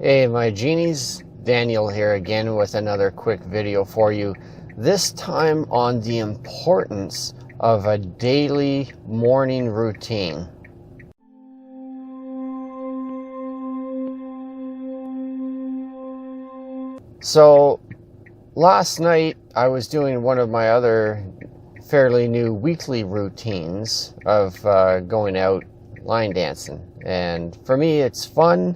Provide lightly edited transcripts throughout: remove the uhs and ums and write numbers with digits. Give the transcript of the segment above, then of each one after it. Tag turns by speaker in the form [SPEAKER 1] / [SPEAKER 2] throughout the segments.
[SPEAKER 1] Hey, my genies, Daniel here again with another quick video for you. This time on the importance of a daily morning routine. So, last night I was doing one of my other fairly new weekly routines of going out line dancing. And for me, it's fun.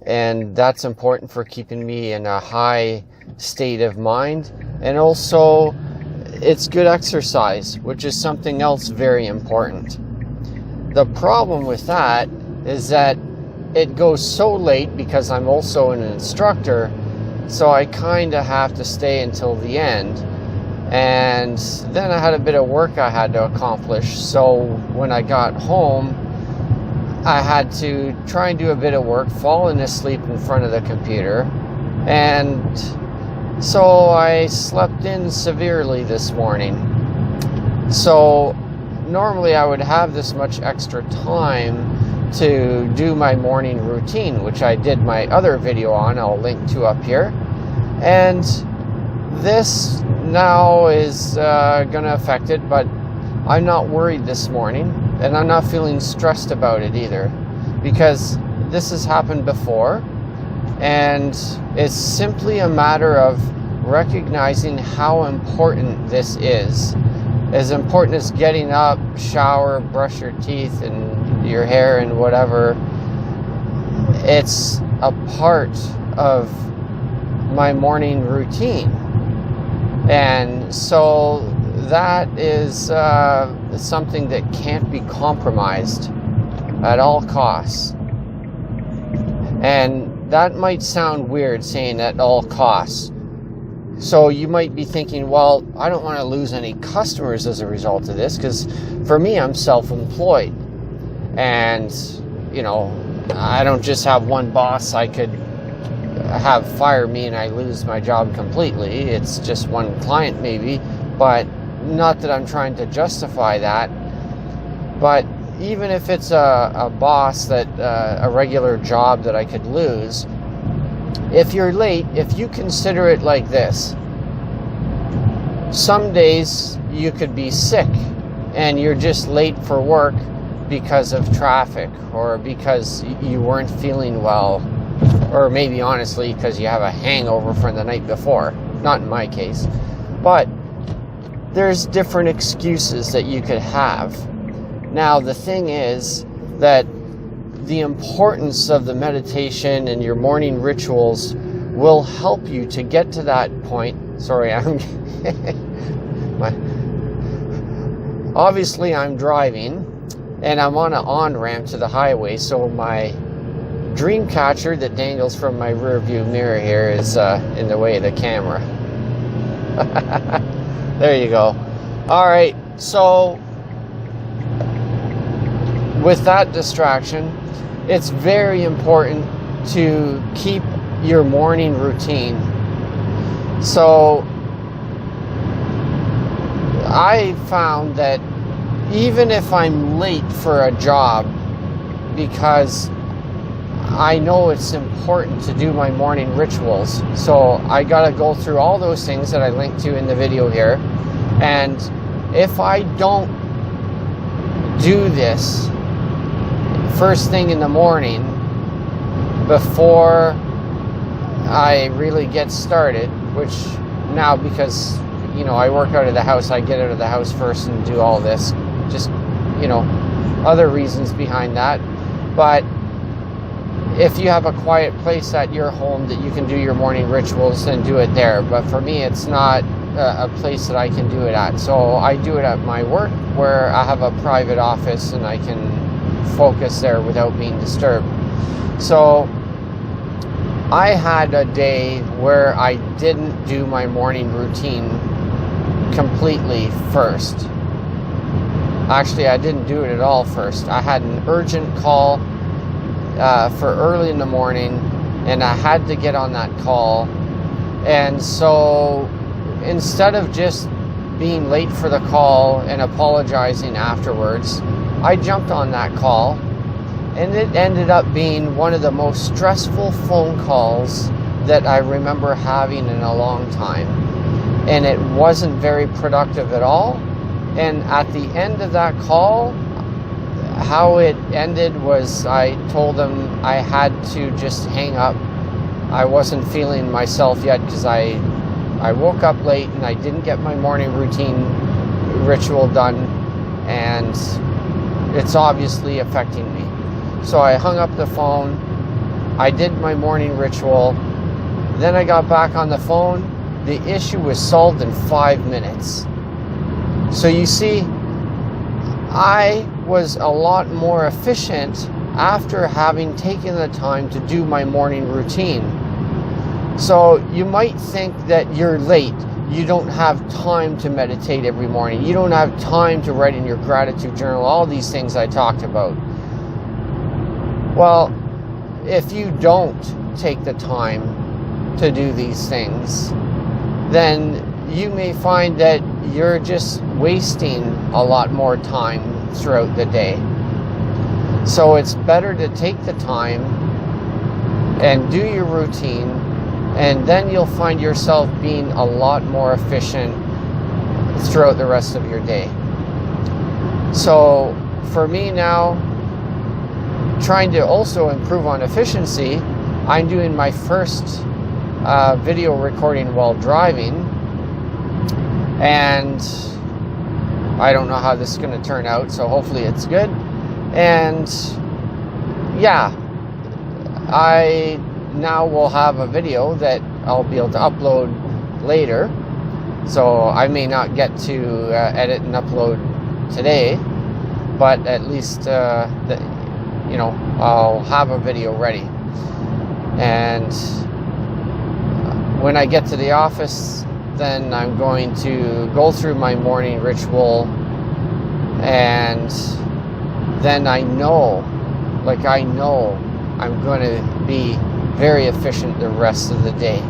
[SPEAKER 1] And that's important for keeping me in a high state of mind. And also, it's good exercise, which is something else very important. The problem with that is that it goes so late because I'm also an instructor, so I kind of have to stay until the end. And then I had a bit of work I had to accomplish, so when I got home, I had to try and do a bit of work, falling asleep in front of the computer, and so I slept in severely this morning. So normally I would have this much extra time to do my morning routine, which I did my other video on, I'll link to up here, and this now is going to affect it, but I'm not worried this morning. And I'm not feeling stressed about it either, because this has happened before, and it's simply a matter of recognizing how important this is. As important as getting up, shower, brush your teeth and your hair and whatever. It's a part of my morning routine. And so that is something that can't be compromised at all costs. And that might sound weird, saying at all costs. So you might be thinking, well, I don't want to lose any customers as a result of this, because for me, I'm self-employed. And, you know, I don't just have one boss I could have fire me and I lose my job completely. It's just one client maybe, but not that I'm trying to justify that, but even if it's a boss that a regular job that I could lose, if you're late, if you consider it like this, some days you could be sick and you're just late for work because of traffic or because you weren't feeling well, or maybe honestly because you have a hangover from the night before. Not in my case, but there's different excuses that you could have. Now, the thing is that the importance of the meditation and your morning rituals will help you to get to that point. Sorry, obviously I'm driving and I'm on an on-ramp to the highway, so my dream catcher that dangles from my rear view mirror here is in the way of the camera. There you go. All right, so with that distraction, it's very important to keep your morning routine. So I found that even if I'm late for a job, because I know it's important to do my morning rituals, so I gotta go through all those things that I linked to in the video here. And if I don't do this first thing in the morning before I really get started, which now, because you know I work out of the house, I get out of the house first and do all this, just, you know, other reasons behind that. But if you have a quiet place at your home that you can do your morning rituals, then do it there. But for me, it's not a place that I can do it at. So I do it at my work, where I have a private office and I can focus there without being disturbed. So I had a day where I didn't do my morning routine completely first. Actually, I didn't do it at all first. I had an urgent call for early in the morning, and I had to get on that call. And so instead of just being late for the call and apologizing afterwards, I jumped on that call And it ended up being one of the most stressful phone calls that I remember having in a long time. And it wasn't very productive at all. And at the end of that call, how it ended was I told them I had to just hang up. I wasn't feeling myself yet because I woke up late and I didn't get my morning routine ritual done, and it's obviously affecting me. So I hung up the phone, I did my morning ritual, then I got back on the phone. The issue was solved in 5 minutes. So you see, I was a lot more efficient after having taken the time to do my morning routine. So you might think that you're late. You don't have time to meditate every morning. You don't have time to write in your gratitude journal, all these things I talked about. Well, if you don't take the time to do these things, then you may find that you're just wasting a lot more time throughout the day. So it's better to take the time and do your routine, and then you'll find yourself being a lot more efficient throughout the rest of your day. So for me now, trying to also improve on efficiency, I'm doing my first video recording while driving, and I don't know how this is going to turn out, so hopefully it's good. And yeah, I now will have a video that I'll be able to upload later, so I may not get to edit and upload today, but at least I'll have a video ready. And when I get to the office, then I'm going to go through my morning ritual, and then I know I'm going to be very efficient the rest of the day.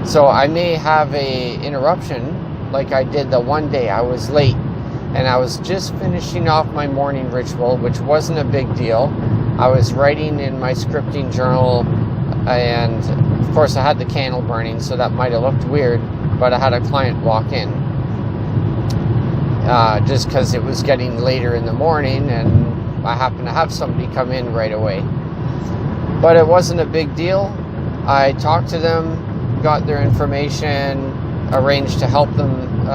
[SPEAKER 1] So I may have a interruption like I did the one day I was late, and I was just finishing off my morning ritual, which wasn't a big deal. I was writing in my scripting journal, and of course I had the candle burning, so that might have looked weird, but I had a client walk in just because it was getting later in the morning, and I happened to have somebody come in right away. But it wasn't a big deal. I talked to them, got their information, arranged to help them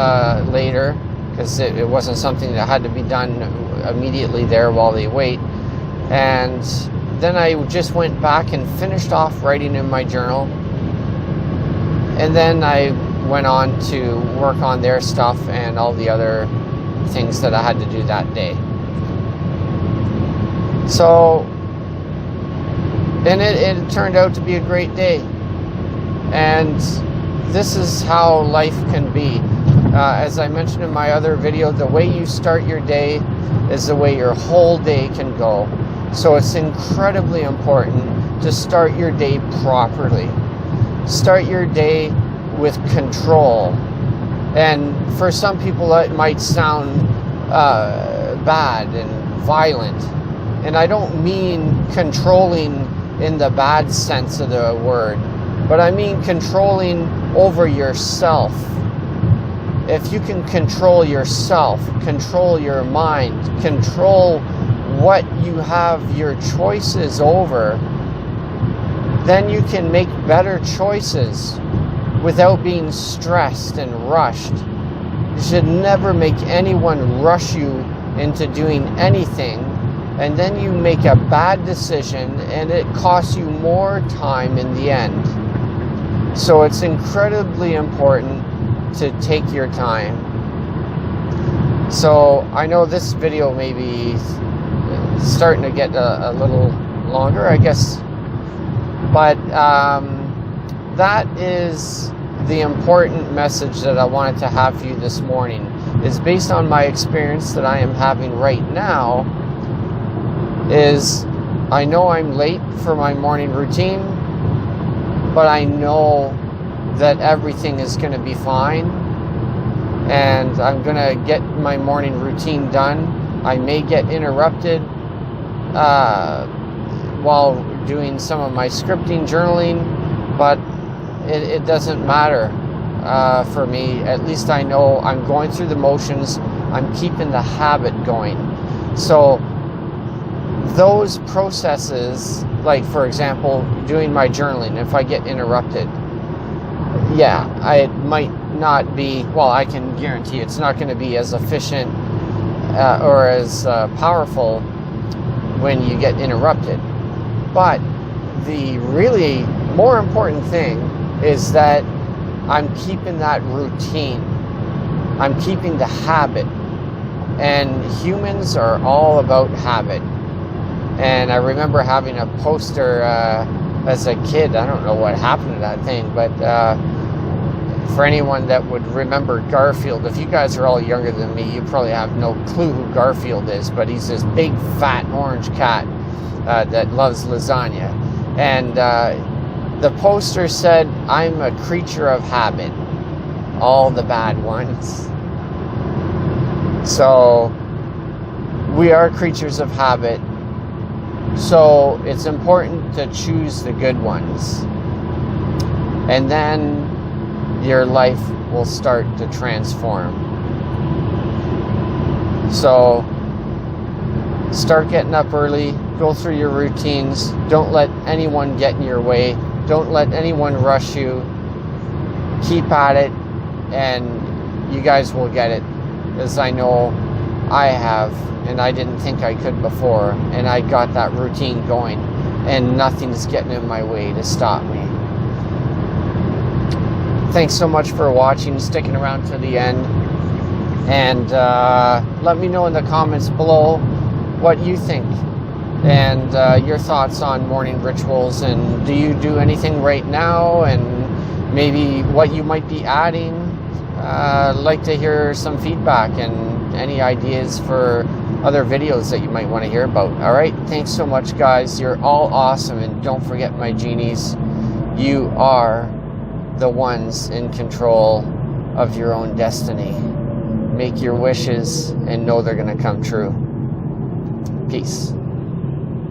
[SPEAKER 1] later, because it wasn't something that had to be done immediately there while they wait. And then I just went back and finished off writing in my journal, and then I went on to work on their stuff and all the other things that I had to do that day. So, and it turned out to be a great day. And this is how life can be. As I mentioned in my other video, the way you start your day is the way your whole day can go. So it's incredibly important to start your day properly. Start your day with control. And for some people that might sound bad and violent. And I don't mean controlling in the bad sense of the word, but I mean controlling over yourself. If you can control yourself, control your mind, control what you have your choices over, then you can make better choices without being stressed and rushed. You should never make anyone rush you into doing anything, and then you make a bad decision and it costs you more time in the end. So it's incredibly important to take your time. So I know this video may be starting to get a little longer, I guess, but that is the important message that I wanted to have for you this morning. Is based on my experience that I am having right now. Is I know I'm late for my morning routine, but I know that everything is going to be fine, and I'm going to get my morning routine done. I may get interrupted, while doing some of my scripting, journaling, but it doesn't matter for me. At least I know I'm going through the motions. I'm keeping the habit going. So those processes, like for example, doing my journaling, if I get interrupted, yeah, I might not be, well, I can guarantee it's not going to be as efficient or as powerful when you get interrupted. But the really more important thing is that I'm keeping that routine. I'm keeping the habit. And humans are all about habit. And I remember having a poster as a kid. I don't know what happened to that thing, but for anyone that would remember Garfield, if you guys are all younger than me, you probably have no clue who Garfield is, but he's this big, fat, orange cat that loves lasagna. And the poster said, "I'm a creature of habit, all the bad ones." So we are creatures of habit. So it's important to choose the good ones. And then your life will start to transform. So start getting up early, go through your routines. Don't let anyone get in your way. Don't let anyone rush you. Keep at it, and you guys will get it, as I know I have, and I didn't think I could before, and I got that routine going, and nothing's getting in my way to stop me. Thanks so much for watching, sticking around to the end, and let me know in the comments below what you think and your thoughts on morning rituals, and do you do anything right now, and maybe what you might be adding. I'd like to hear some feedback and any ideas for other videos that you might want to hear about. Alright, thanks so much guys, you're all awesome, and don't forget, my genies, you are the ones in control of your own destiny. Make your wishes and know they're going to come true. Peace.